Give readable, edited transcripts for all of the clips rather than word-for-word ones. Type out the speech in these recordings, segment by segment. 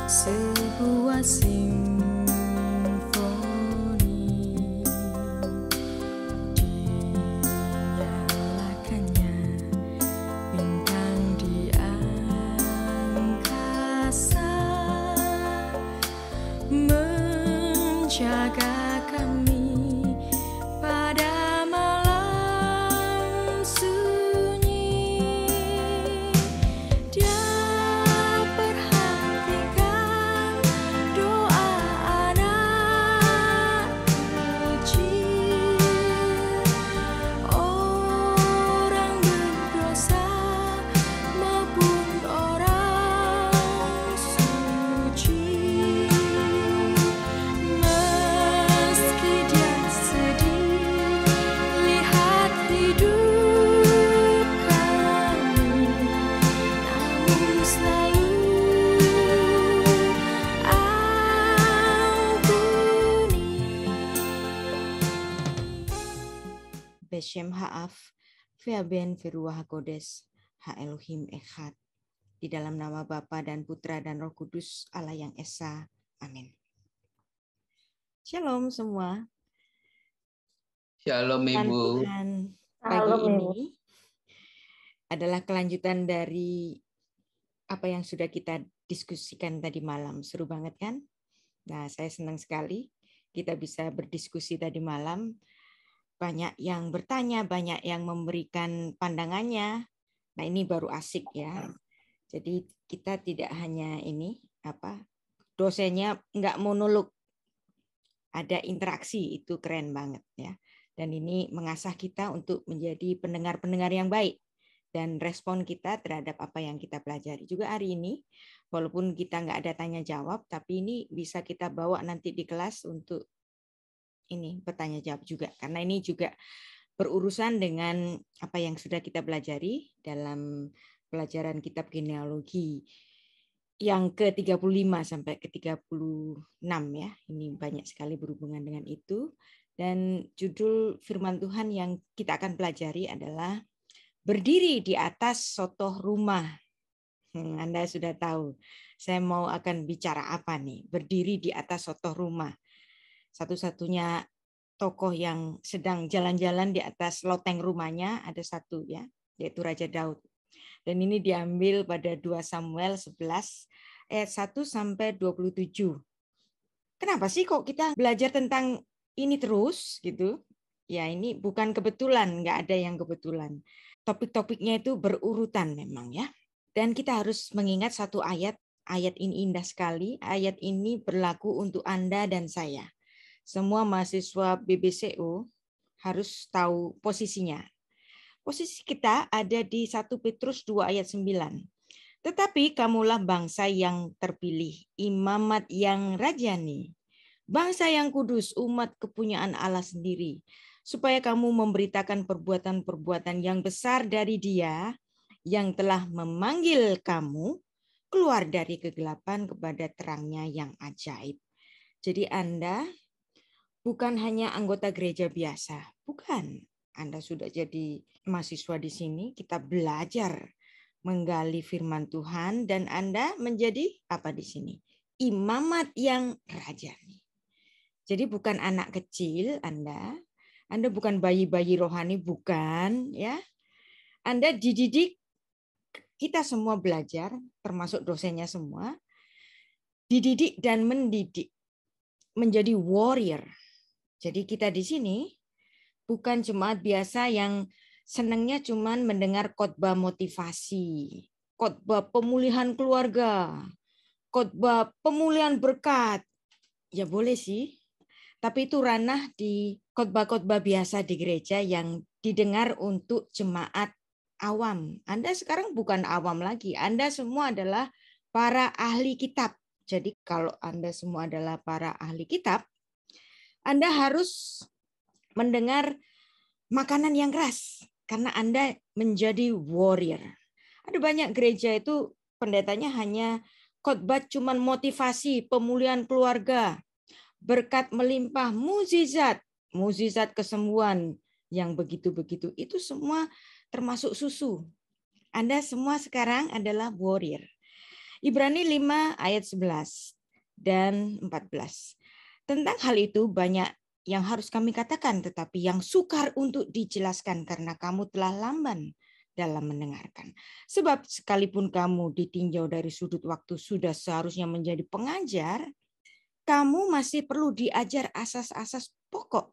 sebuah simfoni dinyalakannya bintang di angkasa menjaga kami pada malam sunyi. Dia perhatikan doa anak kecil, orang berdosa maupun orang suci. Meski dia sedih, lihat hidup kami, namun selalu ampuni. Beshem Ha'af, Ve'aben Veruah HaKodes, Ha-Elohim Echad. Di dalam nama Bapa dan Putra dan Roh Kudus, Allah yang Esa. Amin. Shalom semua. Shalom Tuhan Ibu. Tuhan, pagi Shalom, Ibu. ini adalah kelanjutan dari apa yang sudah kita diskusikan tadi malam. Seru banget kan? Nah, saya senang sekali kita bisa berdiskusi tadi malam. Banyak yang bertanya, banyak yang memberikan pandangannya. Nah, ini baru asik ya. Jadi kita tidak hanya ini dosennya nggak monolog, ada interaksi, itu keren banget ya. Dan ini mengasah kita untuk menjadi pendengar-pendengar yang baik dan respon kita terhadap apa yang kita pelajari. Juga hari ini, walaupun kita nggak ada tanya jawab, tapi ini bisa kita bawa nanti di kelas untuk ini bertanya jawab juga, karena ini juga berurusan dengan apa yang sudah kita pelajari dalam pelajaran kitab genealogi yang ke-35 sampai ke-36 ya. Ini banyak sekali berhubungan dengan itu. Dan judul firman Tuhan yang kita akan pelajari adalah berdiri di atas sotoh rumah. Anda sudah tahu saya mau akan bicara apa nih, berdiri di atas sotoh rumah. Satu-satunya tokoh yang sedang jalan-jalan di atas loteng rumahnya ada satu ya, yaitu Raja Daud. Dan ini diambil pada 2 Samuel 11 ayat 1 sampai 27. Kenapa sih kok kita belajar tentang ini terus gitu? Ya ini bukan kebetulan, nggak ada yang kebetulan. Topik-topiknya itu berurutan memang ya. Dan kita harus mengingat satu ayat. Ayat ini indah sekali. Ayat ini berlaku untuk Anda dan saya. Semua mahasiswa BBCO harus tahu posisinya. Posisi kita ada di 1 Petrus 2 ayat 9. Tetapi kamulah bangsa yang terpilih, imamat yang rajani, bangsa yang kudus, umat kepunyaan Allah sendiri, supaya kamu memberitakan perbuatan-perbuatan yang besar dari Dia yang telah memanggil kamu keluar dari kegelapan kepada terangnya yang ajaib. Jadi Anda bukan hanya anggota gereja biasa, bukan. Anda sudah jadi mahasiswa di sini, kita belajar menggali firman Tuhan, dan Anda menjadi apa di sini? Imamat yang rajani. Jadi bukan anak kecil Anda bukan bayi-bayi rohani, bukan ya. Anda dididik, kita semua belajar, termasuk dosennya semua, dididik dan mendidik menjadi warrior. Jadi kita di sini bukan jemaat biasa yang senangnya cuman mendengar khotbah motivasi, khotbah pemulihan keluarga, khotbah pemulihan berkat. Ya boleh sih, tapi itu ranah di khotbah-khotbah biasa di gereja yang didengar untuk jemaat awam. Anda sekarang bukan awam lagi, Anda semua adalah para ahli kitab. Jadi kalau Anda semua adalah para ahli kitab, Anda harus mendengar makanan yang keras karena Anda menjadi warrior. Ada banyak gereja itu pendetanya hanya khotbah cuman motivasi, pemulihan keluarga, berkat melimpah, mukjizat kesembuhan yang begitu-begitu. Itu semua termasuk susu. Anda semua sekarang adalah warrior. Ibrani 5 ayat 11 dan 14. Tentang hal itu banyak yang harus kami katakan, tetapi yang sukar untuk dijelaskan karena kamu telah lamban dalam mendengarkan. Sebab sekalipun kamu ditinjau dari sudut waktu sudah seharusnya menjadi pengajar, kamu masih perlu diajar asas-asas pokok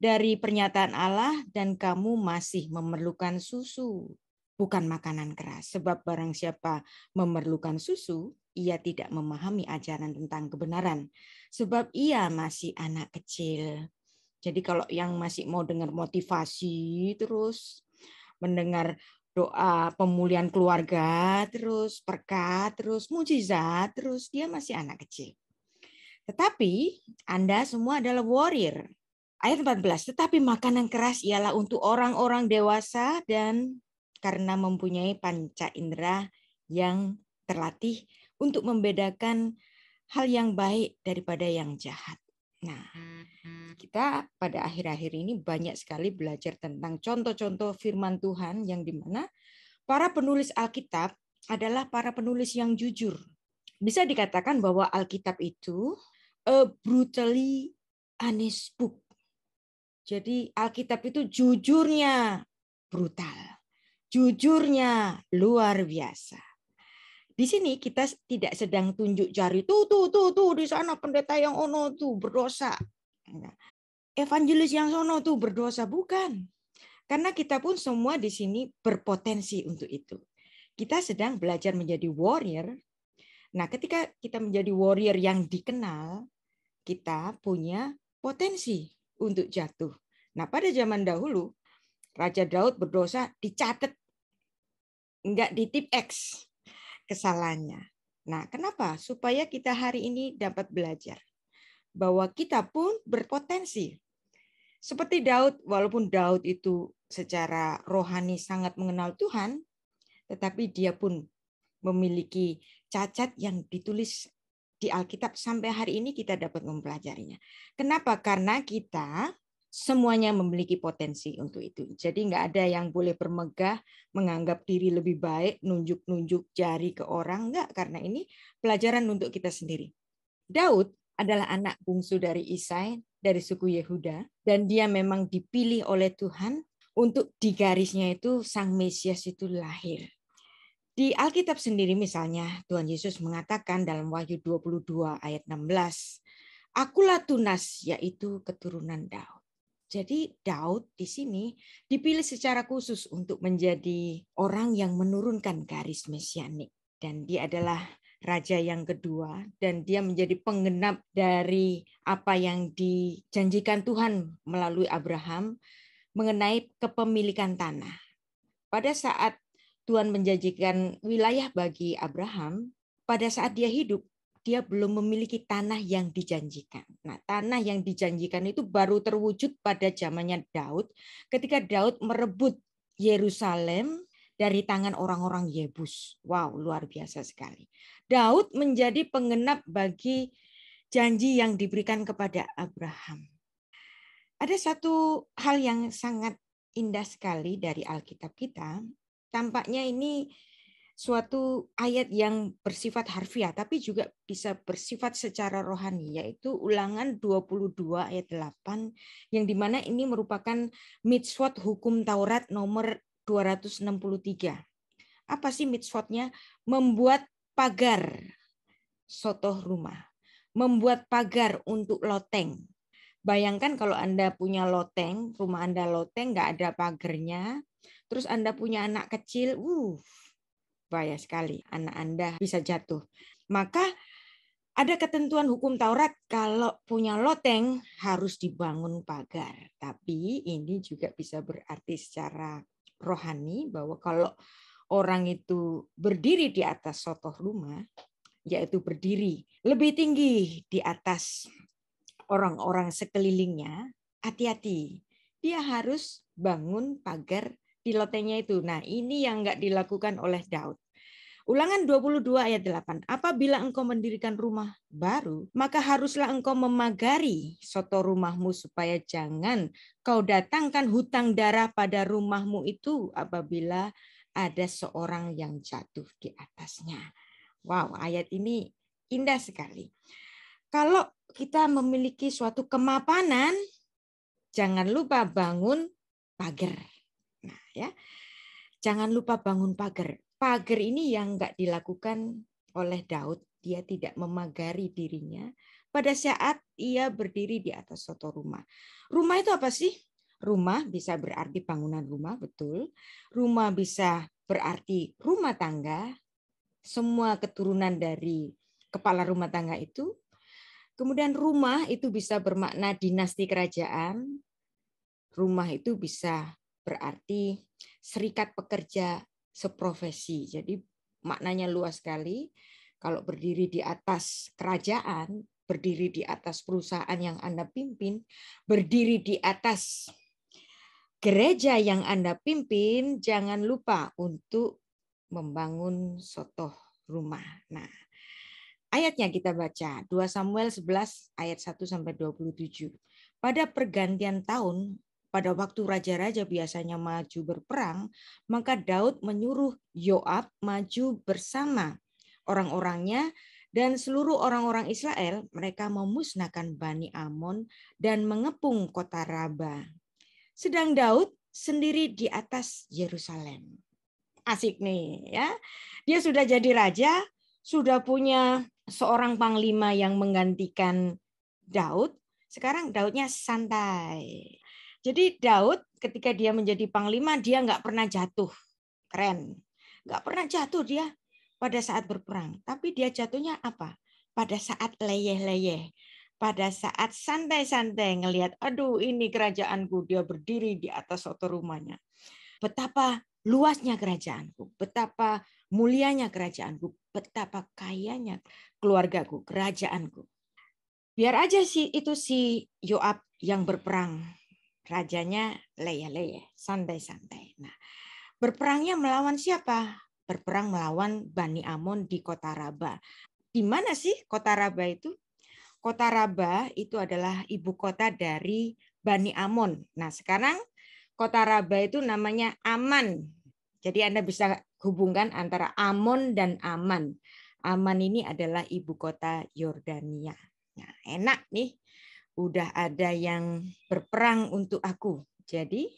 dari pernyataan Allah dan kamu masih memerlukan susu, bukan makanan keras. Sebab barang siapa memerlukan susu, ia tidak memahami ajaran tentang kebenaran. Sebab ia masih anak kecil. Jadi kalau yang masih mau dengar motivasi terus, mendengar doa pemulihan keluarga, terus berkat, terus mujizat, terus dia masih anak kecil. Tetapi Anda semua adalah warrior. Ayat 14, tetapi makanan keras ialah untuk orang-orang dewasa dan karena mempunyai panca indera yang terlatih untuk membedakan hal yang baik daripada yang jahat. Nah, kita pada akhir-akhir ini banyak sekali belajar tentang contoh-contoh firman Tuhan yang dimana para penulis Alkitab adalah para penulis yang jujur. Bisa dikatakan bahwa Alkitab itu a brutally honest book. Jadi Alkitab itu jujurnya brutal, jujurnya luar biasa. Di sini kita tidak sedang tunjuk jari, tuh di sana pendeta yang ono tuh berdosa. Evangelis yang sono tuh berdosa, bukan. Karena kita pun semua di sini berpotensi untuk itu. Kita sedang belajar menjadi warrior. Nah, ketika kita menjadi warrior yang dikenal, kita punya potensi untuk jatuh. Nah, pada zaman dahulu, Raja Daud berdosa dicatat, enggak di tip X kesalahannya. Nah, kenapa? Supaya kita hari ini dapat belajar bahwa kita pun berpotensi. Seperti Daud, walaupun Daud itu secara rohani sangat mengenal Tuhan, tetapi dia pun memiliki cacat yang ditulis di Alkitab sampai hari ini kita dapat mempelajarinya. Kenapa? Karena kita semuanya memiliki potensi untuk itu. Jadi nggak ada yang boleh bermegah, menganggap diri lebih baik, nunjuk-nunjuk jari ke orang. Nggak, karena ini pelajaran untuk kita sendiri. Daud adalah anak bungsu dari Isai, dari suku Yehuda, dan dia memang dipilih oleh Tuhan untuk di garisnya itu Sang Mesias itu lahir. Di Alkitab sendiri misalnya Tuhan Yesus mengatakan dalam Wahyu 22 ayat 16, akulah tunas, yaitu keturunan Daud. Jadi Daud di sini dipilih secara khusus untuk menjadi orang yang menurunkan garis mesianik. Dan dia adalah raja yang kedua dan dia menjadi penggenap dari apa yang dijanjikan Tuhan melalui Abraham mengenai kepemilikan tanah. Pada saat Tuhan menjanjikan wilayah bagi Abraham, pada saat dia hidup, dia belum memiliki tanah yang dijanjikan. Nah, tanah yang dijanjikan itu baru terwujud pada zamannya Daud, ketika Daud merebut Yerusalem dari tangan orang-orang Yebus. Wow, luar biasa sekali. Daud menjadi penggenap bagi janji yang diberikan kepada Abraham. Ada satu hal yang sangat indah sekali dari Alkitab kita. Tampaknya ini suatu ayat yang bersifat harfiah, tapi juga bisa bersifat secara rohani, yaitu Ulangan 22 ayat 8, yang dimana ini merupakan mitzvot hukum Taurat nomor 263. Apa sih mitzvotnya? Membuat pagar sotoh rumah, membuat pagar untuk loteng. Bayangkan kalau Anda punya loteng, rumah Anda loteng, nggak ada pagarnya, terus Anda punya anak kecil, bahaya sekali, anak Anda bisa jatuh. Maka ada ketentuan hukum Taurat, kalau punya loteng harus dibangun pagar. Tapi ini juga bisa berarti secara rohani bahwa kalau orang itu berdiri di atas sotoh rumah, yaitu berdiri lebih tinggi di atas orang-orang sekelilingnya, hati-hati. Dia harus bangun pagar di lotengnya itu. Nah, ini yang nggak dilakukan oleh Daud. Ulangan 22 ayat 8. Apabila engkau mendirikan rumah baru, maka haruslah engkau memagari soto rumahmu supaya jangan kau datangkan hutang darah pada rumahmu itu apabila ada seorang yang jatuh di atasnya. Wow, ayat ini indah sekali. Kalau kita memiliki suatu kemapanan, jangan lupa bangun pagar. Nah, ya. Jangan lupa bangun pagar. Pagar ini yang enggak dilakukan oleh Daud, dia tidak memagari dirinya pada saat ia berdiri di atas suatu rumah. Rumah itu apa sih? Rumah bisa berarti bangunan rumah, betul. Rumah bisa berarti rumah tangga, semua keturunan dari kepala rumah tangga itu. Kemudian rumah itu bisa bermakna dinasti kerajaan. Rumah itu bisa berarti serikat pekerja seprofesi. Jadi maknanya luas sekali. Kalau berdiri di atas kerajaan, berdiri di atas perusahaan yang Anda pimpin, berdiri di atas gereja yang Anda pimpin, jangan lupa untuk membangun suatu rumah. Nah, ayatnya kita baca 2 Samuel 11 ayat 1 sampai 27. Pada pergantian tahun, pada waktu raja-raja biasanya maju berperang, maka Daud menyuruh Yoab maju bersama orang-orangnya dan seluruh orang-orang Israel. Mereka memusnahkan Bani Amon dan mengepung kota Raba. Sedang Daud sendiri di atas Yerusalem. Asik nih ya. Dia sudah jadi raja, sudah punya seorang panglima yang menggantikan Daud. Sekarang Daudnya santai. Jadi Daud ketika dia menjadi panglima, dia nggak pernah jatuh. Keren. Nggak pernah jatuh dia pada saat berperang. Tapi dia jatuhnya apa? Pada saat leyeh-leyeh. Pada saat santai-santai ngelihat, aduh ini kerajaanku, dia berdiri di atas suatu rumahnya. Betapa luasnya kerajaanku, betapa mulianya kerajaanku, betapa kayanya keluargaku, kerajaanku. Biar aja sih itu si Yoab yang berperang. Rajanya leyeh-leyeh, santai-santai. Nah, berperangnya melawan siapa? Berperang melawan Bani Amon di kota Raba. Di mana sih kota Raba itu? Kota Raba itu adalah ibu kota dari Bani Amon. Nah, sekarang kota Raba itu namanya Aman. Jadi Anda bisa hubungkan antara Amon dan Aman. Aman ini adalah ibu kota Yordania. Nah, enak nih. Udah ada yang berperang untuk aku. Jadi,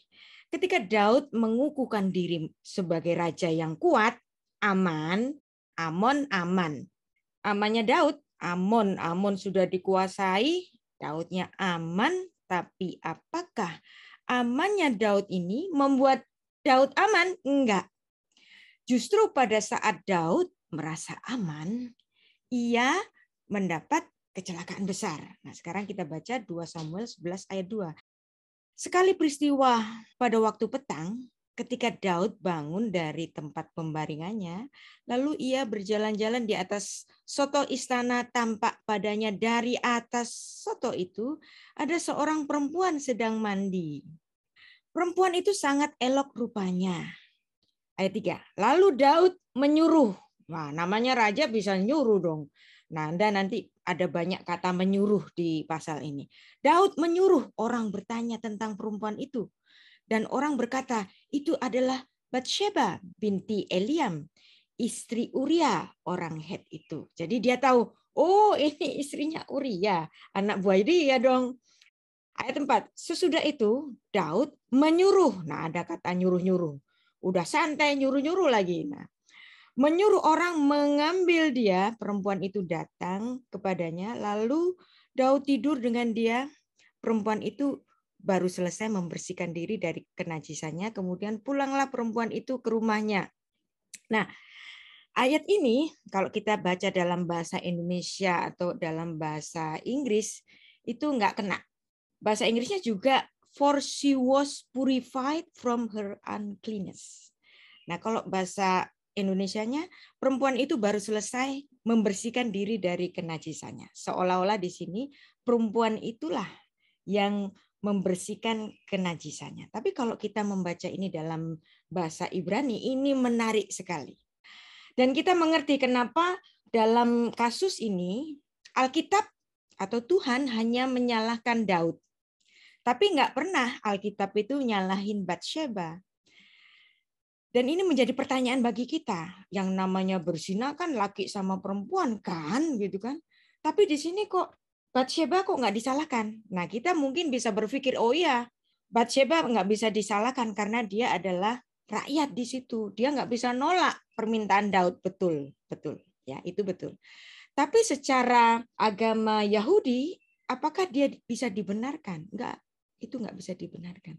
ketika Daud mengukuhkan diri sebagai raja yang kuat, Amon aman. Amannya Daud, Amon sudah dikuasai, Daudnya aman, tapi apakah amannya Daud ini membuat Daud aman? Enggak. Justru pada saat Daud merasa aman, ia mendapat kecelakaan besar. Nah, sekarang kita baca 2 Samuel 11 ayat 2. Sekali peristiwa pada waktu petang, ketika Daud bangun dari tempat pembaringannya, lalu ia berjalan-jalan di atas soto istana, tampak padanya dari atas soto itu ada seorang perempuan sedang mandi. Perempuan itu sangat elok rupanya. Ayat 3. Lalu Daud menyuruh. Wah, namanya raja bisa nyuruh dong. Nah, Anda nanti ada banyak kata menyuruh di pasal ini. Daud menyuruh orang bertanya tentang perempuan itu. Dan orang berkata, itu adalah Batsheba binti Eliam, istri Uria, orang Het itu. Jadi dia tahu, oh ini istrinya Uria, anak buah dia dong. Ayat 4, sesudah itu Daud menyuruh. Nah, ada kata nyuruh-nyuruh. Udah santai nyuruh-nyuruh lagi. Nah, menyuruh orang mengambil dia, perempuan itu datang kepadanya, lalu Daud tidur dengan dia. Perempuan itu baru selesai membersihkan diri dari kenajisannya, kemudian pulanglah perempuan itu ke rumahnya. Nah, ayat ini kalau kita baca dalam bahasa Indonesia atau dalam bahasa Inggris itu nggak kena. Bahasa Inggrisnya juga for she was purified from her uncleanness. Nah, kalau bahasa Indonesianya, perempuan itu baru selesai membersihkan diri dari kenajisannya. Seolah-olah di sini perempuan itulah yang membersihkan kenajisannya. Tapi kalau kita membaca ini dalam bahasa Ibrani, ini menarik sekali. Dan kita mengerti kenapa dalam kasus ini Alkitab atau Tuhan hanya menyalahkan Daud. Tapi nggak pernah Alkitab itu nyalahin Batsheba. Dan ini menjadi pertanyaan bagi kita. Yang namanya berzina kan laki sama perempuan kan, gitu kan. Tapi di sini kok Batsheba kok nggak disalahkan? Nah, kita mungkin bisa berpikir, oh iya, Batsheba nggak bisa disalahkan karena dia adalah rakyat di situ. Dia nggak bisa nolak permintaan Daud. Betul, betul. Ya, itu betul. Tapi secara agama Yahudi, apakah dia bisa dibenarkan? Enggak, itu nggak bisa dibenarkan.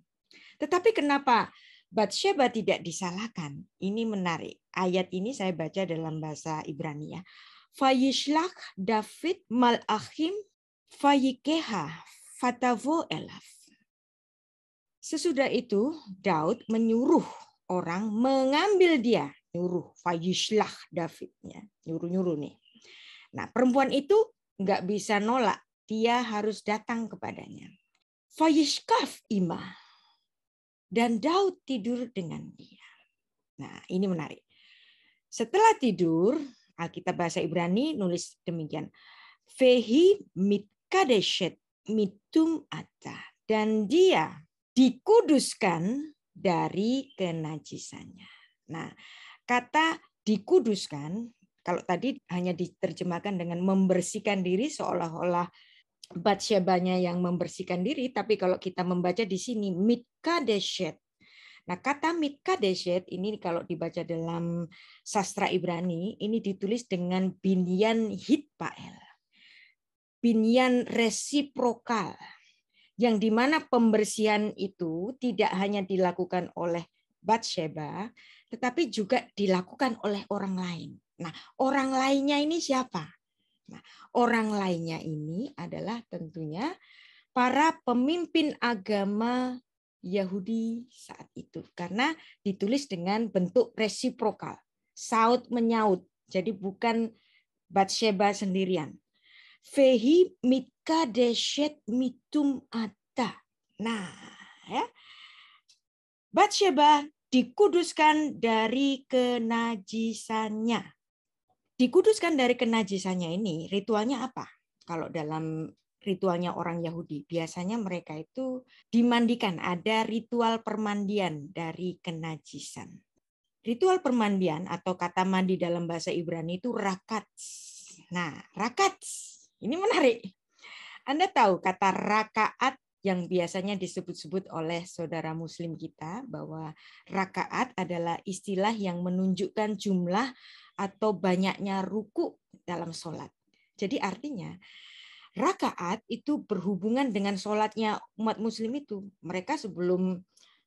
Tetapi kenapa Batsheba tidak disalahkan? Ini menarik. Ayat ini saya baca dalam bahasa Ibrani ya. Vayishlach David malachim vayikeha fatavo elaf. Sesudah itu Daud menyuruh orang mengambil dia. Nyuruh, vayishlach Davidnya. Nyuruh-nyuruh nih. Nah, perempuan itu nggak bisa nolak. Dia harus datang kepadanya. Vayishkaf imah. Dan Daud tidur dengan dia. Nah, ini menarik. Setelah tidur, Alkitab bahasa Ibrani nulis demikian. Vehi mitkadeshet mitum ata. Dan dia dikuduskan dari kenajisannya. Nah, kata dikuduskan, kalau tadi hanya diterjemahkan dengan membersihkan diri seolah-olah Batshebanya yang membersihkan diri, tapi kalau kita membaca di sini mitkadeshet. Nah, kata mitkadeshet ini kalau dibaca dalam sastra Ibrani, ini ditulis dengan binyan hitpael. Binyan resiprokal. Yang dimana pembersihan itu tidak hanya dilakukan oleh Batsheba, tetapi juga dilakukan oleh orang lain. Nah, orang lainnya ini siapa? Nah, orang lainnya ini adalah tentunya para pemimpin agama Yahudi saat itu. Karena ditulis dengan bentuk resiprokal. Saut menyaut. Jadi bukan Batsheba sendirian. Vehi mitkadeshet mitum ata. Nah, ya. Batsheba dikuduskan dari kenajisannya. Dikuduskan dari kenajisannya ini, ritualnya apa? Kalau dalam ritualnya orang Yahudi, biasanya mereka itu dimandikan, ada ritual permandian dari kenajisan. Ritual permandian atau kata mandi dalam bahasa Ibrani itu rakats. Nah, rakats, ini menarik. Anda tahu kata rakaat yang biasanya disebut-sebut oleh saudara muslim kita, bahwa rakaat adalah istilah yang menunjukkan jumlah atau banyaknya ruku dalam sholat. Jadi artinya rakaat itu berhubungan dengan sholatnya umat muslim itu. Mereka sebelum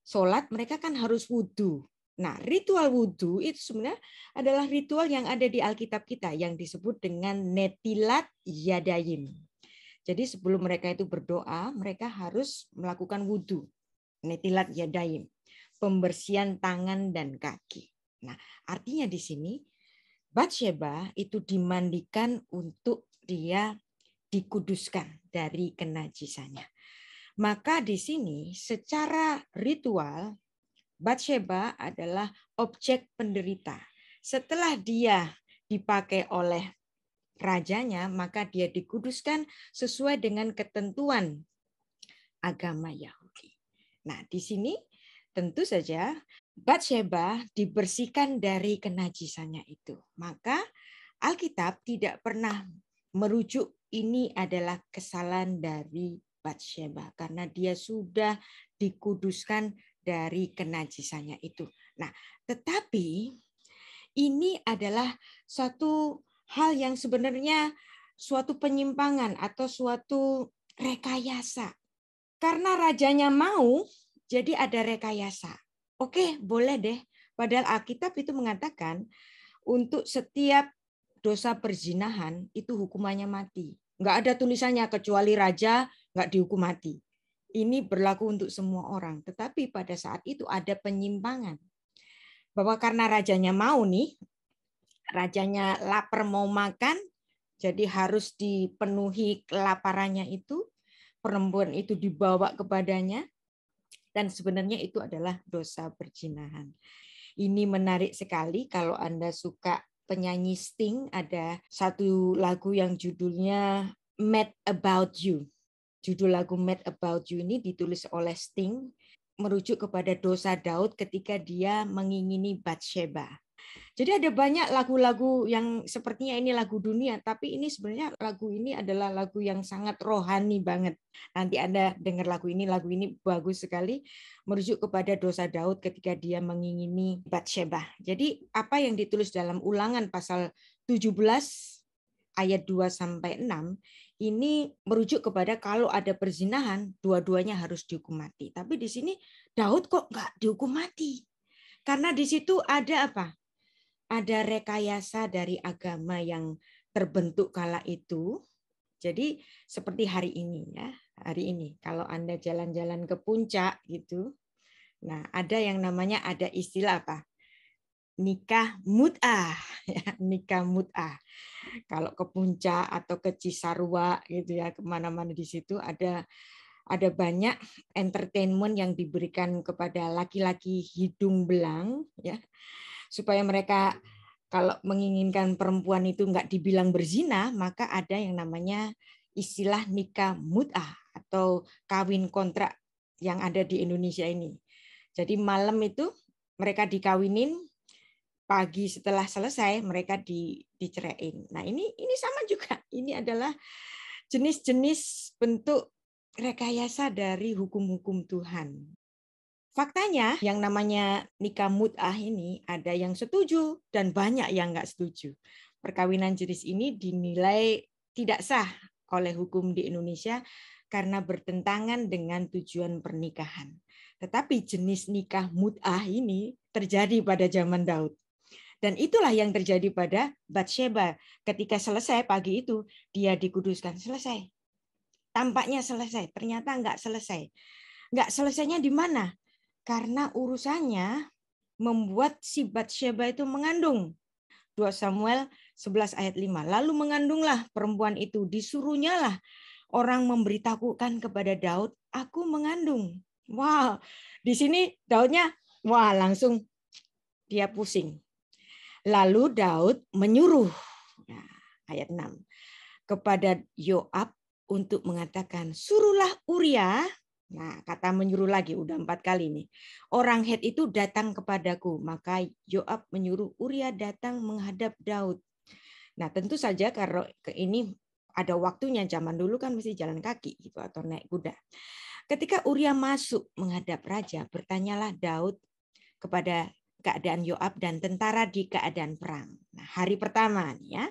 sholat mereka kan harus wudhu. Nah, ritual wudhu itu sebenarnya adalah ritual yang ada di Alkitab kita yang disebut dengan netilat yadayim. Jadi sebelum mereka itu berdoa, mereka harus melakukan wudhu. Netilat yadayim. Pembersihan tangan dan kaki. Nah, artinya di sini Batsheba itu dimandikan untuk dia dikuduskan dari kenajisannya. Maka di sini secara ritual Batsheba adalah objek penderita. Setelah dia dipakai oleh rajanya, maka dia dikuduskan sesuai dengan ketentuan agama Yahudi. Nah, di sini tentu saja Batsheba dibersihkan dari kenajisannya itu. Maka Alkitab tidak pernah merujuk ini adalah kesalahan dari Batsheba karena dia sudah dikuduskan dari kenajisannya itu. Nah, tetapi ini adalah suatu hal yang sebenarnya suatu penyimpangan atau suatu rekayasa. Karena rajanya mau, jadi ada rekayasa. Oke, boleh deh. Padahal Alkitab itu mengatakan untuk setiap dosa perzinahan itu hukumannya mati. Nggak ada tulisannya kecuali raja nggak dihukum mati. Ini berlaku untuk semua orang. Tetapi pada saat itu ada penyimpangan. Bahwa karena rajanya mau nih, rajanya lapar mau makan, jadi harus dipenuhi kelaparannya itu, perempuan itu dibawa kepadanya, dan sebenarnya itu adalah dosa perzinahan. Ini menarik sekali kalau Anda suka penyanyi Sting, ada satu lagu yang judulnya Mad About You. Judul lagu Mad About You ini ditulis oleh Sting. merujuk kepada dosa Daud ketika dia mengingini Batsheba. Jadi ada banyak lagu-lagu yang sepertinya ini lagu dunia, tapi ini sebenarnya lagu ini adalah lagu yang sangat rohani banget. Nanti Anda dengar lagu ini bagus sekali, merujuk kepada dosa Daud ketika dia mengingini Batsheba. Jadi apa yang ditulis dalam Ulangan pasal 17 ayat 2-6 ini merujuk kepada kalau ada perzinahan, dua-duanya harus dihukum mati. Tapi di sini Daud kok nggak dihukum mati? Karena di situ ada apa? Ada rekayasa dari agama yang terbentuk kala itu. Jadi seperti hari ini ya, hari ini kalau Anda jalan-jalan ke puncak gitu, nah ada yang namanya ada istilah apa? Nikah mut'ah, ya, nikah mut'ah. Kalau ke puncak atau ke Cisarua gitu ya, kemana-mana di situ ada banyak entertainment yang diberikan kepada laki-laki hidung belang ya, supaya mereka kalau menginginkan perempuan itu nggak dibilang berzina, maka ada yang namanya istilah nikah mut'ah atau kawin kontrak yang ada di Indonesia ini. Jadi malam itu mereka dikawinin, pagi setelah selesai mereka diceraiin. Nah ini sama juga. Ini adalah jenis-jenis bentuk rekayasa dari hukum-hukum Tuhan. Faktanya yang namanya nikah mut'ah ini ada yang setuju dan banyak yang nggak setuju. Perkawinan jenis ini dinilai tidak sah oleh hukum di Indonesia karena bertentangan dengan tujuan pernikahan. Tetapi jenis nikah mut'ah ini terjadi pada zaman Daud. Dan itulah yang terjadi pada Batsheba. Ketika selesai pagi itu, dia dikuduskan. Selesai. Tampaknya selesai, ternyata nggak selesai. Nggak selesainya di mana? Karena urusannya membuat si Batsheba itu mengandung. 2 Samuel 11 ayat 5. Lalu mengandunglah perempuan itu. Disuruhnya lah orang memberitahukan kepada Daud, aku mengandung. Wow, di sini Daudnya, wah langsung dia pusing. Lalu Daud menyuruh, nah, ayat 6, kepada Yoab untuk mengatakan, suruhlah Uria. Nah, kata menyuruh lagi, udah 4 kali nih. Orang Het itu datang kepadaku, maka Yoab menyuruh Uria datang menghadap Daud. Nah, tentu saja karena ini ada waktunya, zaman dulu kan mesti jalan kaki gitu atau naik kuda. Ketika Uria masuk menghadap raja, bertanyalah Daud kepada keadaan Yoab dan tentara di keadaan perang. Nah, hari pertama nih ya.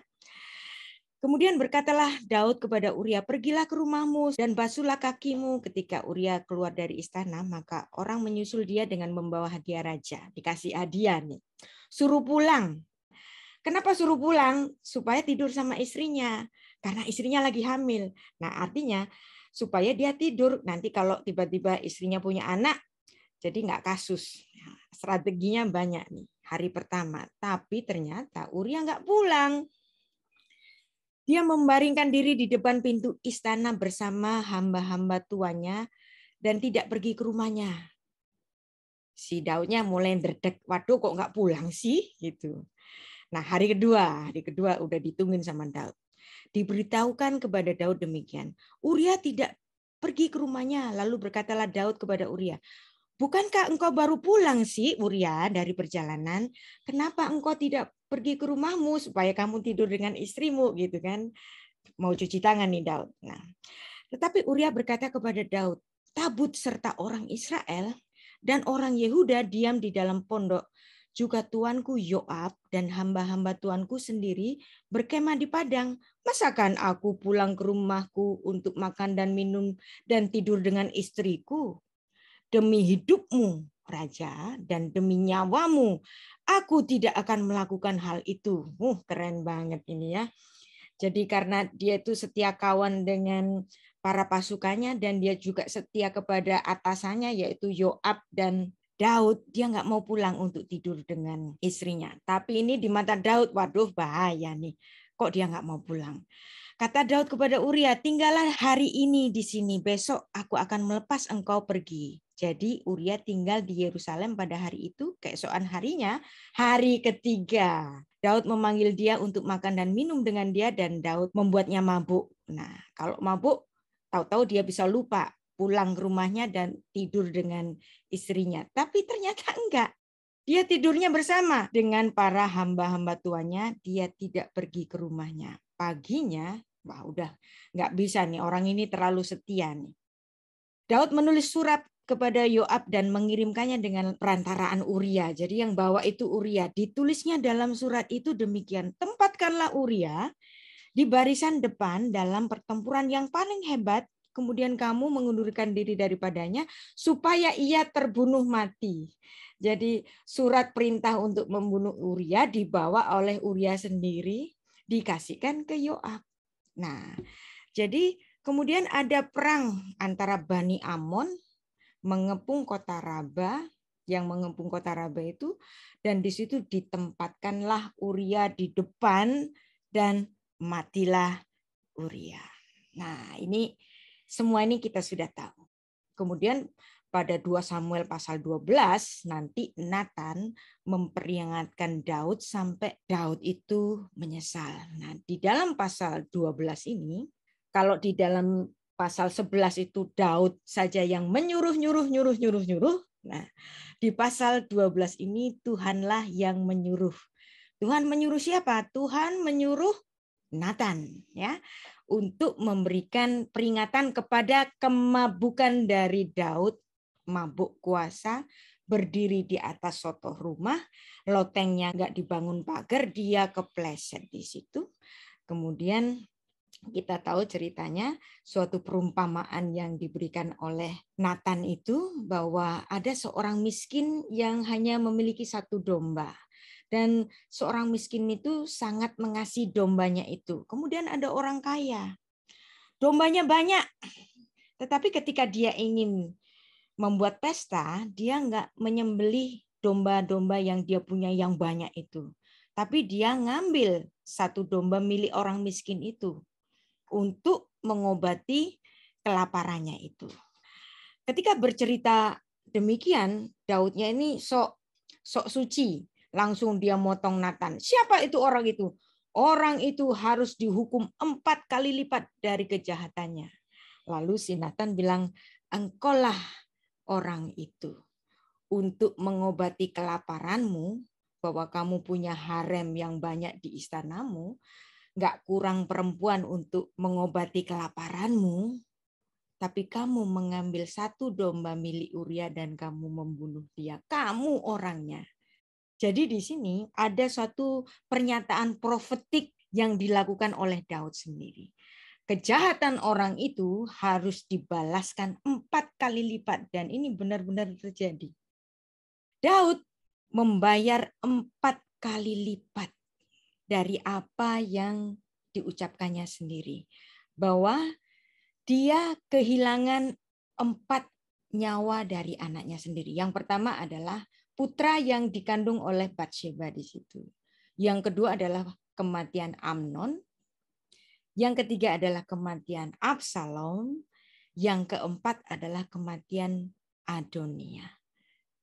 Kemudian berkatalah Daud kepada Uria, pergilah ke rumahmu dan basuhlah kakimu. Ketika Uria keluar dari istana, maka orang menyusul dia dengan membawa hadiah raja. Dikasih hadiah nih. Suruh pulang. Kenapa suruh pulang? Supaya tidur sama istrinya. Karena istrinya lagi hamil. Nah artinya supaya dia tidur. Nanti kalau tiba-tiba istrinya punya anak, jadi nggak kasus. Strateginya banyak nih. Hari pertama. Tapi ternyata Uria nggak pulang. Dia membaringkan diri di depan pintu istana bersama hamba-hamba tuannya dan tidak pergi ke rumahnya. Si Daudnya mulai derdek, waduh kok nggak pulang sih gitu. Nah hari kedua udah ditungguin sama Daud. Diberitahukan kepada Daud demikian. Uria tidak pergi ke rumahnya. Lalu berkatalah Daud kepada Uria, bukankah engkau baru pulang sih Uria dari perjalanan? Kenapa engkau tidak pergi ke rumahmu supaya kamu tidur dengan istrimu gitu kan? Mau cuci tangan nih Daud. Nah, tetapi Uria berkata kepada Daud, tabut serta orang Israel dan orang Yehuda diam di dalam pondok. Juga tuanku Yoab dan hamba-hamba tuanku sendiri berkemah di padang. Masakan aku pulang ke rumahku untuk makan dan minum dan tidur dengan istriku? Demi hidupmu, Raja, dan demi nyawamu, aku tidak akan melakukan hal itu. Keren banget ini ya. Jadi karena dia itu setia kawan dengan para pasukannya dan dia juga setia kepada atasannya yaitu Yoab dan Daud, dia nggak mau pulang untuk tidur dengan istrinya. Tapi ini di mata Daud, waduh bahaya nih. Kok dia nggak mau pulang? Kata Daud kepada Uria, tinggallah hari ini di sini, besok aku akan melepas engkau pergi. Jadi Uria tinggal di Yerusalem pada hari itu, keesokan harinya, hari ketiga. Daud memanggil dia untuk makan dan minum dengan dia dan Daud membuatnya mabuk. Nah, kalau mabuk, tahu-tahu dia bisa lupa pulang ke rumahnya dan tidur dengan istrinya. Tapi ternyata enggak. Dia tidurnya bersama dengan para hamba-hamba tuannya. Dia tidak pergi ke rumahnya. Paginya, wah udah nggak bisa nih, orang ini terlalu setia nih. Daud menulis surat kepada Yoab dan mengirimkannya dengan perantaraan Uria. Jadi yang bawa itu Uria. Ditulisnya dalam surat itu demikian. Tempatkanlah Uria di barisan depan dalam pertempuran yang paling hebat. Kemudian kamu mengundurkan diri daripadanya supaya ia terbunuh mati. Jadi surat perintah untuk membunuh Uria dibawa oleh Uria sendiri, dikasihkan ke Yoab. Nah, jadi kemudian ada perang antara Bani Amon mengepung kota Raba, yang mengepung kota Raba itu, dan di situ ditempatkanlah Uria di depan dan matilah Uria. Nah, ini semua ini kita sudah tahu. Kemudian pada 2 Samuel pasal 12 nanti Nathan memperingatkan Daud sampai Daud itu menyesal. Nah, di dalam pasal 12 ini, kalau di dalam pasal 11 itu Daud saja yang nyuruh. Nah, di pasal 12 ini Tuhanlah yang menyuruh. Tuhan menyuruh siapa? Tuhan menyuruh Nathan, ya, untuk memberikan peringatan kepada kemabukan dari Daud, mabuk kuasa, berdiri di atas sotoh rumah, lotengnya nggak dibangun pagar, dia kepleset di situ. Kemudian kita tahu ceritanya, suatu perumpamaan yang diberikan oleh Nathan itu bahwa ada seorang miskin yang hanya memiliki 1 domba. Dan seorang miskin itu sangat mengasihi dombanya itu. Kemudian ada orang kaya. Dombanya banyak. Tetapi ketika dia ingin membuat pesta, dia nggak menyembelih domba-domba yang dia punya yang banyak itu. Tapi dia ngambil 1 domba milik orang miskin itu untuk mengobati kelaparannya itu. Ketika bercerita demikian, Daudnya ini sok suci. Langsung dia motong Nathan. Siapa itu orang itu? Orang itu harus dihukum 4 kali lipat dari kejahatannya. Lalu si Nathan bilang, engkaulah orang itu. Untuk mengobati kelaparanmu, bahwa kamu punya harem yang banyak di istanamu, nggak kurang perempuan untuk mengobati kelaparanmu, tapi kamu mengambil 1 domba milik Uria dan kamu membunuh dia. Kamu orangnya. Jadi di sini ada suatu pernyataan profetik yang dilakukan oleh Daud sendiri. Kejahatan orang itu harus dibalaskan 4 kali lipat dan ini benar-benar terjadi. Daud membayar 4 kali lipat dari apa yang diucapkannya sendiri. Bahwa dia kehilangan 4 nyawa dari anaknya sendiri. Yang pertama adalah putra yang dikandung oleh Batsheba di situ. Yang kedua adalah kematian Amnon. Yang ketiga adalah kematian Absalom. Yang keempat adalah kematian Adonia.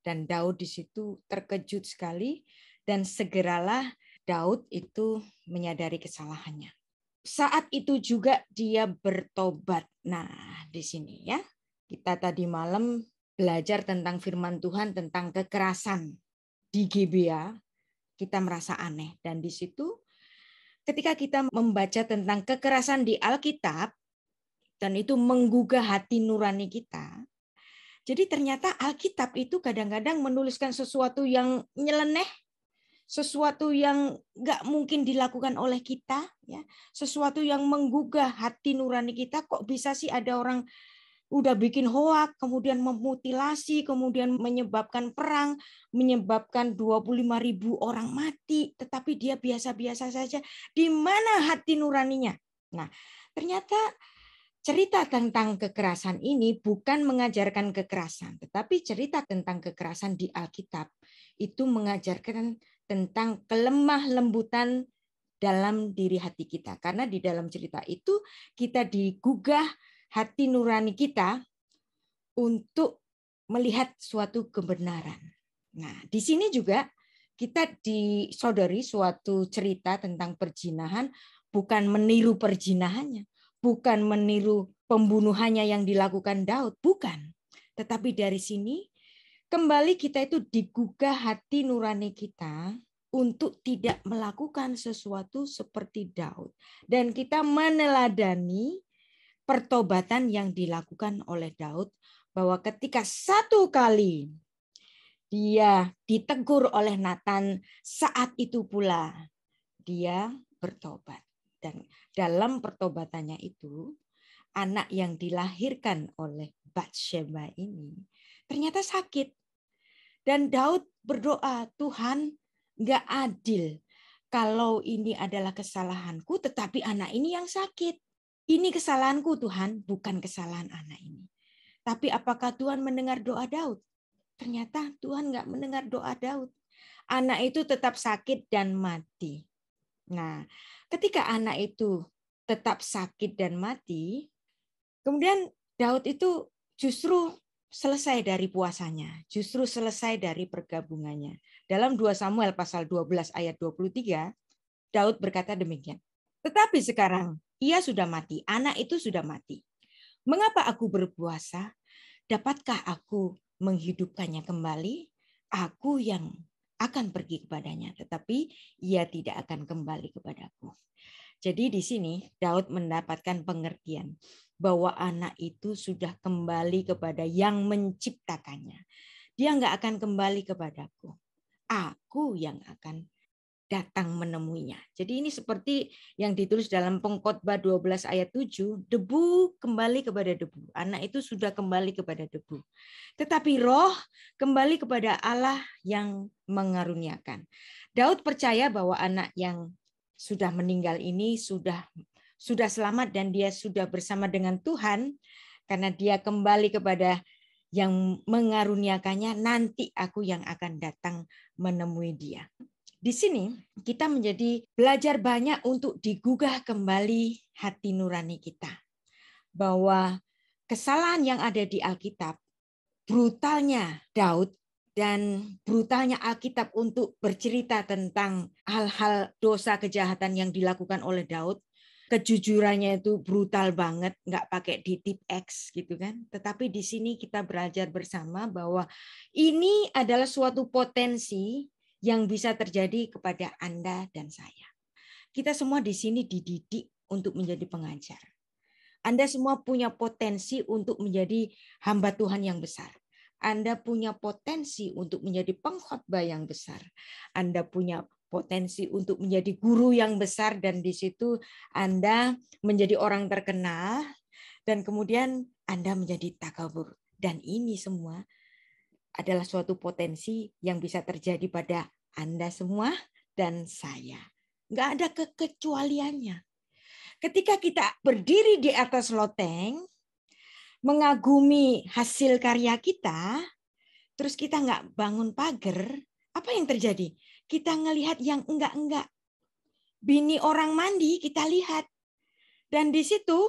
Dan Daud di situ terkejut sekali dan segeralah Daud itu menyadari kesalahannya. Saat itu juga dia bertobat. Nah, di sini ya. Kita tadi malam belajar tentang firman Tuhan tentang kekerasan di Gibea, kita merasa aneh. Dan di situ ketika kita membaca tentang kekerasan di Alkitab, dan itu menggugah hati nurani kita, jadi ternyata Alkitab itu kadang-kadang menuliskan sesuatu yang nyeleneh, sesuatu yang nggak mungkin dilakukan oleh kita, ya, sesuatu yang menggugah hati nurani kita. Kok bisa sih ada orang udah bikin hoak, kemudian memutilasi, kemudian menyebabkan perang, menyebabkan 25.000 orang mati, tetapi dia biasa-biasa saja. Di mana hati nuraninya? Nah, ternyata cerita tentang kekerasan ini bukan mengajarkan kekerasan, tetapi cerita tentang kekerasan di Alkitab itu mengajarkan tentang kelemah lembutan dalam diri hati kita. Karena di dalam cerita itu kita digugah hati nurani kita untuk melihat suatu kebenaran. Nah, di sini juga kita disodori suatu cerita tentang perzinahan, bukan meniru perzinahannya, bukan meniru pembunuhannya yang dilakukan Daud, bukan. Tetapi dari sini kembali kita itu digugah hati nurani kita untuk tidak melakukan sesuatu seperti Daud. Dan kita meneladani pertobatan yang dilakukan oleh Daud, bahwa ketika satu kali dia ditegur oleh Nathan, saat itu pula dia bertobat. Dan dalam pertobatannya itu, anak yang dilahirkan oleh Batsheba ini ternyata sakit. Dan Daud berdoa, Tuhan, nggak adil kalau ini adalah kesalahanku, tetapi anak ini yang sakit. Ini kesalahanku Tuhan, bukan kesalahan anak ini. Tapi apakah Tuhan mendengar doa Daud? Ternyata Tuhan nggak mendengar doa Daud. Anak itu tetap sakit dan mati. Nah, ketika anak itu tetap sakit dan mati, kemudian Daud itu justru selesai dari puasanya, justru selesai dari pergabungannya. Dalam 2 Samuel pasal 12 ayat 23, Daud berkata demikian. Tetapi sekarang ia sudah mati, anak itu sudah mati. Mengapa aku berpuasa? Dapatkah aku menghidupkannya kembali? Aku yang akan pergi kepadanya, tetapi ia tidak akan kembali kepadaku. Jadi di sini Daud mendapatkan pengertian bahwa anak itu sudah kembali kepada yang menciptakannya. Dia nggak akan kembali kepadaku. Aku yang akan datang menemuinya. Jadi ini seperti yang ditulis dalam Pengkhotbah 12 ayat 7, debu kembali kepada debu. Anak itu sudah kembali kepada debu. Tetapi roh kembali kepada Allah yang mengaruniakan. Daud percaya bahwa anak yang sudah meninggal ini sudah selamat dan dia sudah bersama dengan Tuhan, karena dia kembali kepada yang mengaruniakannya. Nanti aku yang akan datang menemui dia. Di sini kita menjadi belajar banyak untuk digugah kembali hati nurani kita. Bahwa kesalahan yang ada di Alkitab, brutalnya Daud dan brutalnya Alkitab untuk bercerita tentang hal-hal dosa kejahatan yang dilakukan oleh Daud, kejujurannya itu brutal banget, nggak pakai ditip X gitu kan. Tetapi di sini kita belajar bersama bahwa ini adalah suatu potensi yang bisa terjadi kepada Anda dan saya. Kita semua di sini dididik untuk menjadi pengajar. Anda semua punya potensi untuk menjadi hamba Tuhan yang besar. Anda punya potensi untuk menjadi pengkhotbah yang besar. Anda punya potensi untuk menjadi guru yang besar, dan di situ Anda menjadi orang terkenal, dan kemudian Anda menjadi takabur. Dan ini semua adalah suatu potensi yang bisa terjadi pada Anda semua dan saya. Nggak ada kekecualiannya. Ketika kita berdiri di atas loteng, mengagumi hasil karya kita, terus kita nggak bangun pagar, apa yang terjadi? Kita ngelihat yang enggak-enggak. Bini orang mandi kita lihat. Dan di situ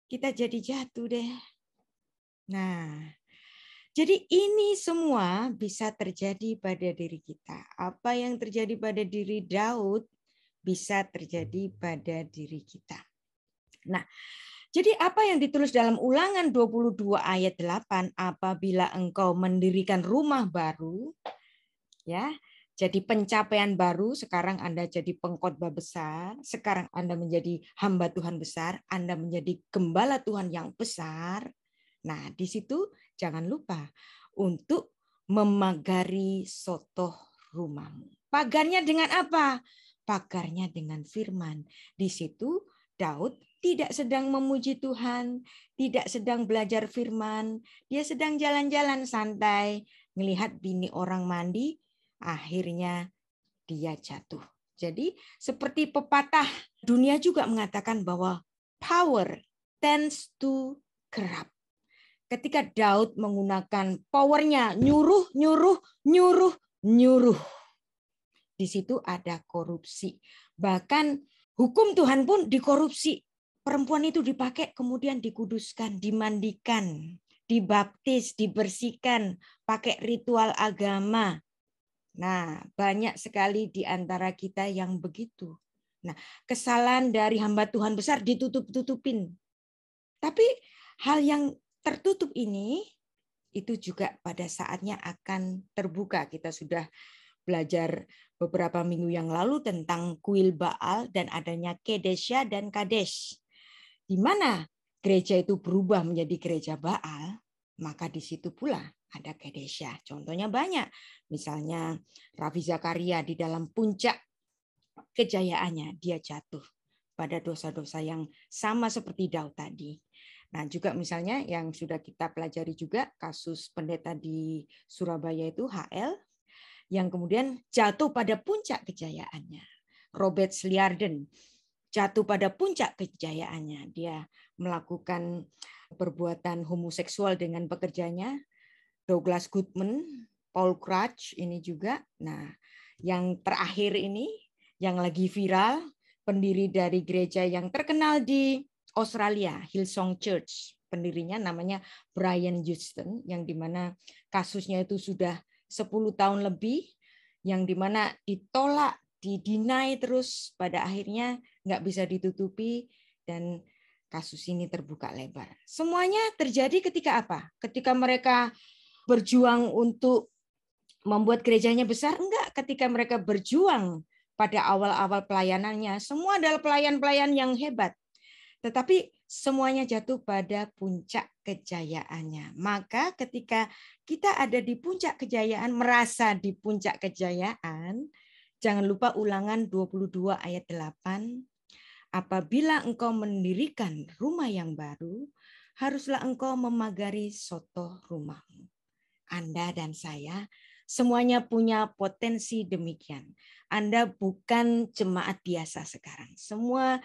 kita jadi jatuh deh. Nah, jadi ini semua bisa terjadi pada diri kita. Apa yang terjadi pada diri Daud bisa terjadi pada diri kita. Nah, jadi apa yang ditulis dalam Ulangan 22 ayat 8, apabila engkau mendirikan rumah baru, ya, jadi pencapaian baru, sekarang Anda jadi pengkhotbah besar, sekarang Anda menjadi hamba Tuhan besar, Anda menjadi gembala Tuhan yang besar. Nah, di situ jangan lupa untuk memagari sotoh rumahmu. Pagarnya dengan apa? Pagarnya dengan firman. Di situ Daud tidak sedang memuji Tuhan, tidak sedang belajar firman, dia sedang jalan-jalan santai, melihat bini orang mandi, akhirnya dia jatuh. Jadi seperti pepatah dunia juga mengatakan bahwa power tends to corrupt. Ketika Daud menggunakan powernya nyuruh. Di situ ada korupsi. Bahkan hukum Tuhan pun dikorupsi. Perempuan itu dipakai kemudian dikuduskan, dimandikan, dibaptis, dibersihkan, pakai ritual agama. Nah, banyak sekali di antara kita yang begitu. Nah, kesalahan dari hamba Tuhan besar ditutup-tutupin. Tapi hal yang tertutup ini itu juga pada saatnya akan terbuka. Kita sudah belajar beberapa minggu yang lalu tentang kuil Baal dan adanya Kedesya dan Kadesh. Di mana gereja itu berubah menjadi gereja Baal, maka di situ pula ada Kedesya. Contohnya banyak. Misalnya Ravi Zakaria di dalam puncak kejayaannya, dia jatuh pada dosa-dosa yang sama seperti Daud tadi. Nah, juga misalnya yang sudah kita pelajari juga kasus pendeta di Surabaya itu HL yang kemudian jatuh pada puncak kejayaannya. Robert Sliarden jatuh pada puncak kejayaannya. Dia melakukan perbuatan homoseksual dengan pekerjanya. Douglas Goodman, Paul Crouch ini juga. Nah, yang terakhir ini yang lagi viral, pendiri dari gereja yang terkenal di Australia, Hillsong Church. Pendirinya namanya Brian Houston, yang dimana kasusnya itu sudah 10 tahun lebih, yang dimana ditolak, didinai terus, pada akhirnya nggak bisa ditutupi, dan kasus ini terbuka lebar. Semuanya terjadi ketika apa? Ketika mereka berjuang untuk membuat gerejanya besar? Enggak, ketika mereka berjuang pada awal-awal pelayanannya, semua adalah pelayan-pelayan yang hebat. Tetapi semuanya jatuh pada puncak kejayaannya. Maka ketika kita ada di puncak kejayaan, merasa di puncak kejayaan, jangan lupa Ulangan 22 ayat 8. Apabila engkau mendirikan rumah yang baru, haruslah engkau memagari sotoh rumahmu. Anda dan saya semuanya punya potensi demikian. Anda bukan jemaat biasa sekarang. Semua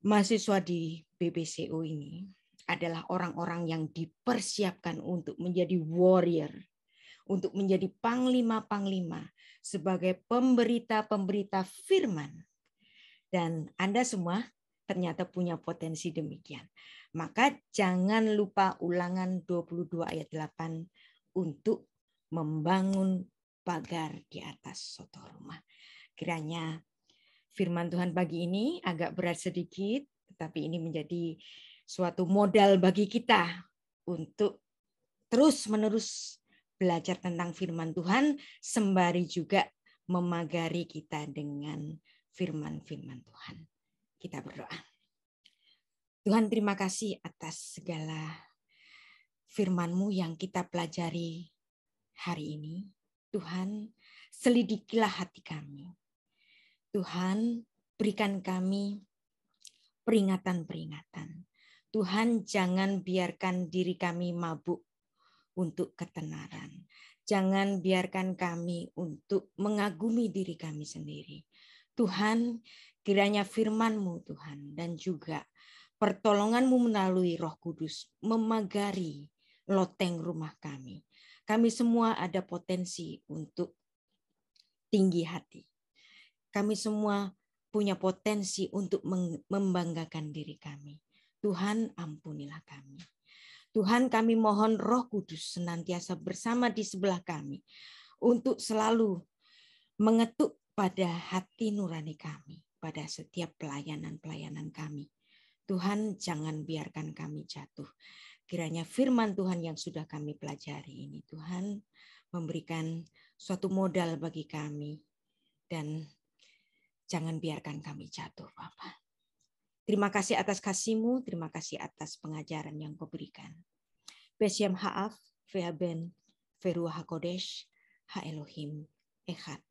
mahasiswa di BBCO ini adalah orang-orang yang dipersiapkan untuk menjadi warrior, untuk menjadi panglima-panglima, sebagai pemberita-pemberita firman. Dan Anda semua ternyata punya potensi demikian. Maka jangan lupa Ulangan 22 ayat 8 untuk membangun pagar di atas sotoh rumah. Kiranya firman Tuhan pagi ini agak berat sedikit, tetapi ini menjadi suatu modal bagi kita untuk terus-menerus belajar tentang firman Tuhan, sembari juga memagari kita dengan firman-firman Tuhan. Kita berdoa. Tuhan, terima kasih atas segala firman-Mu yang kita pelajari hari ini. Tuhan, selidikilah hati kami. Tuhan, berikan kami peringatan-peringatan. Tuhan, jangan biarkan diri kami mabuk untuk ketenaran. Jangan biarkan kami untuk mengagumi diri kami sendiri. Tuhan, kiranya firman-Mu Tuhan, dan juga pertolongan-Mu melalui Roh Kudus memagari loteng rumah kami. Kami semua ada potensi untuk tinggi hati. Kami semua punya potensi untuk membanggakan diri kami. Tuhan, ampunilah kami. Tuhan, kami mohon Roh Kudus senantiasa bersama di sebelah kami untuk selalu mengetuk pada hati nurani kami, pada setiap pelayanan-pelayanan kami. Tuhan, jangan biarkan kami jatuh. Kiranya firman Tuhan yang sudah kami pelajari ini, Tuhan, memberikan suatu modal bagi kami, dan jangan biarkan kami jatuh, Bapa. Terima kasih atas kasih-Mu, terima kasih atas pengajaran yang Kau berikan. Beshem ha'af, ve'aben, ve'ruah hakodesh, ha'elohim, echad.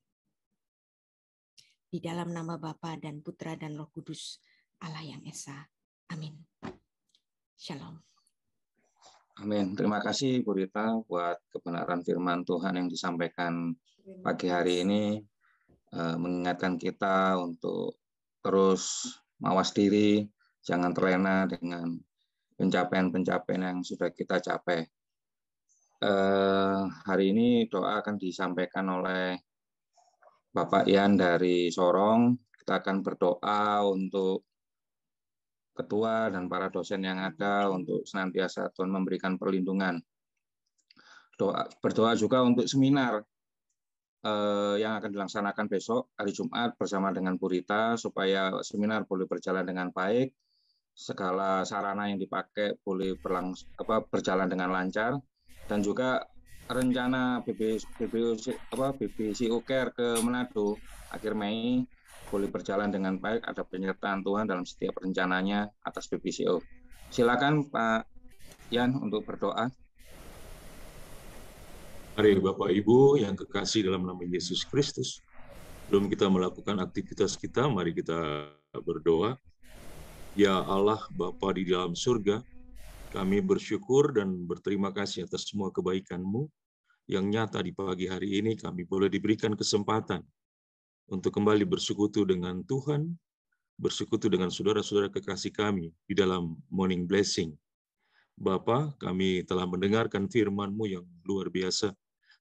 Di dalam nama Bapa dan Putra dan Roh Kudus, Allah yang Esa. Amin. Shalom. Amin. Terima kasih Bu Rita buat kebenaran firman Tuhan yang disampaikan pagi hari ini, mengingatkan kita untuk terus mawas diri, jangan terlena dengan pencapaian-pencapaian yang sudah kita capai. Hari ini doa akan disampaikan oleh Bapak Ian dari Sorong. Kita akan berdoa untuk ketua dan para dosen yang ada untuk senantiasa Tuhan memberikan perlindungan. Berdoa juga untuk seminar yang akan dilaksanakan besok hari Jumat bersama dengan Bu Rita, supaya seminar boleh berjalan dengan baik segala sarana yang dipakai boleh berjalan dengan lancar, dan juga rencana BBCO Care ke Manado akhir Mei boleh berjalan dengan baik, ada penyertaan Tuhan dalam setiap rencananya atas BBCO. Silakan Pak Yan untuk berdoa. Mari Bapak Ibu yang kekasih dalam nama Yesus Kristus, sebelum kita melakukan aktivitas kita, mari kita berdoa. Ya Allah Bapa di dalam surga, kami bersyukur dan berterima kasih atas semua kebaikan-Mu yang nyata di pagi hari ini. Kami boleh diberikan kesempatan untuk kembali bersekutu dengan Tuhan, bersekutu dengan saudara-saudara kekasih kami di dalam Morning Blessing. Bapa, kami telah mendengarkan firman-Mu yang luar biasa.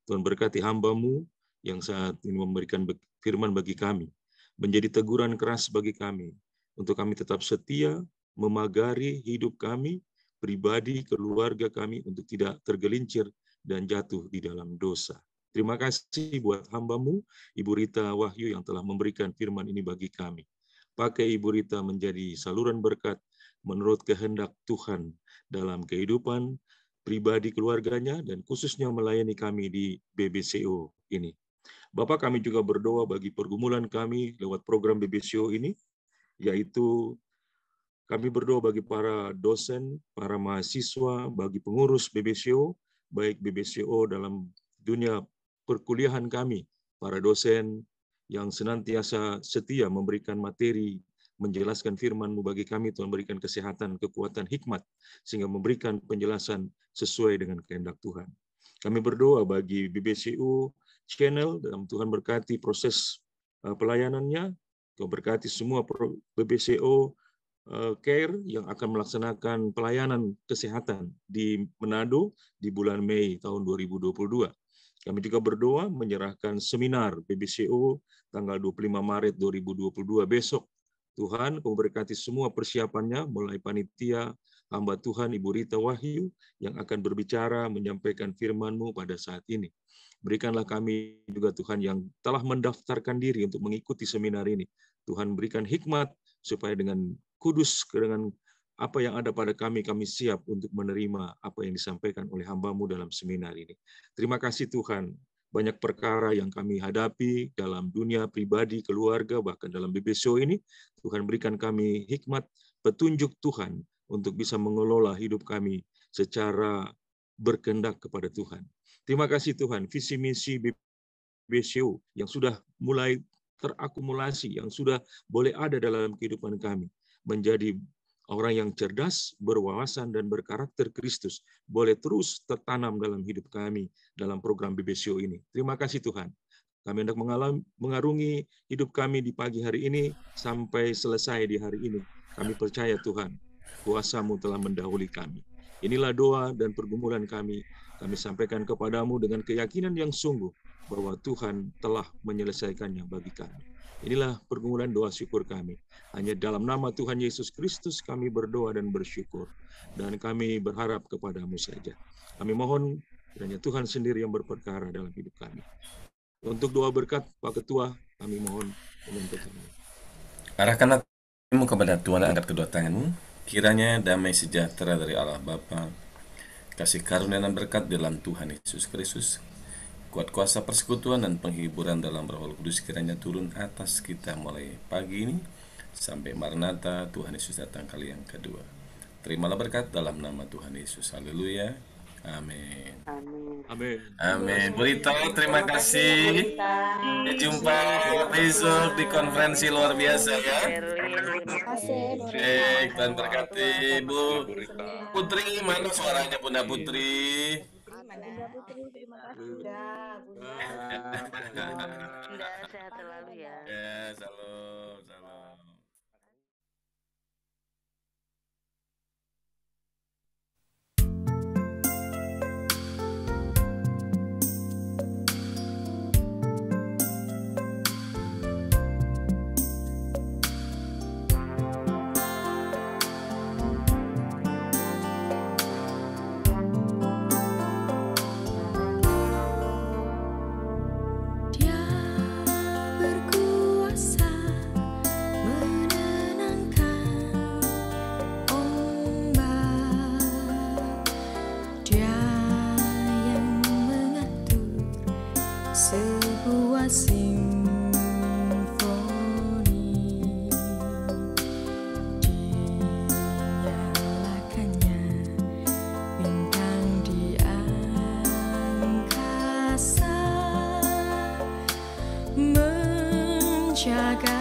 Tuhan berkati hamba-Mu yang saat ini memberikan firman bagi kami, menjadi teguran keras bagi kami, untuk kami tetap setia, memagari hidup kami, pribadi, keluarga kami, untuk tidak tergelincir dan jatuh di dalam dosa. Terima kasih buat hamba-Mu, Ibu Rita Wahyu, yang telah memberikan firman ini bagi kami. Pakai Ibu Rita menjadi saluran berkat menurut kehendak Tuhan dalam kehidupan pribadi keluarganya, dan khususnya melayani kami di BBCO ini. Bapak, kami juga berdoa bagi pergumulan kami lewat program BBCO ini, yaitu kami berdoa bagi para dosen, para mahasiswa, bagi pengurus BBCO, baik BBCO dalam dunia perkuliahan kami, para dosen yang senantiasa setia memberikan materi, menjelaskan firman-Mu bagi kami. Tuhan berikan kesehatan, kekuatan, hikmat, sehingga memberikan penjelasan sesuai dengan kehendak Tuhan. Kami berdoa bagi BBCO Channel, dalam Tuhan berkati proses pelayanannya, Tuhan berkati semua BBCO Care yang akan melaksanakan pelayanan kesehatan di Manado di bulan Mei tahun 2022. Kami juga berdoa menyerahkan seminar BBCO tanggal 25 Maret 2022 besok. Tuhan, Kau berkati semua persiapannya, mulai panitia, hamba Tuhan Ibu Rita Wahyu yang akan berbicara, menyampaikan firman-Mu pada saat ini. Berikanlah kami juga Tuhan yang telah mendaftarkan diri untuk mengikuti seminar ini. Tuhan berikan hikmat supaya dengan kudus, dengan apa yang ada pada kami, kami siap untuk menerima apa yang disampaikan oleh hamba-Mu dalam seminar ini. Terima kasih Tuhan. Banyak perkara yang kami hadapi dalam dunia pribadi, keluarga, bahkan dalam BBCO ini. Tuhan berikan kami hikmat, petunjuk Tuhan untuk bisa mengelola hidup kami secara berkehendak kepada Tuhan. Terima kasih Tuhan, visi misi BBCO yang sudah mulai terakumulasi, yang sudah boleh ada dalam kehidupan kami, menjadi orang yang cerdas, berwawasan, dan berkarakter Kristus, boleh terus tertanam dalam hidup kami dalam program BBCO ini. Terima kasih Tuhan. Kami hendak mengarungi hidup kami di pagi hari ini sampai selesai di hari ini. Kami percaya Tuhan, kuasa-Mu telah mendahului kami. Inilah doa dan pergumulan kami. Kami sampaikan kepadamu dengan keyakinan yang sungguh bahwa Tuhan telah menyelesaikannya bagi kami. Inilah pergumulan doa syukur kami. Hanya dalam nama Tuhan Yesus Kristus kami berdoa dan bersyukur. Dan kami berharap kepadamu saja. Kami mohon kiranya Tuhan sendiri yang berperkara dalam hidup kami. Untuk doa berkat, Pak Ketua, kami mohon menuntut kami. Arahkanlah tanganmu kepada Tuhan, angkat kedua tanganmu. Kiranya damai sejahtera dari Allah Bapa, kasih karunia dan berkat dalam Tuhan Yesus Kristus, kuat kuasa persekutuan dan penghiburan dalam Roh Kudus kiranya turun atas kita mulai pagi ini sampai Maranatha Tuhan Yesus datang kali yang kedua. Terimalah berkat dalam nama Tuhan Yesus. Haleluya. Amin. Amin. Amin. Bu Rita, terima kasih. Sampai jumpa besok di konferensi luar biasa ya. Terima kasih. Baik, Tuhan berkati Bu Putri. Mana suaranya Bunda Putri? Bunda Putri, terima kasih. Bunda, sehat selalu ya. Ya, salam, salam. Dia berkuasa menjaga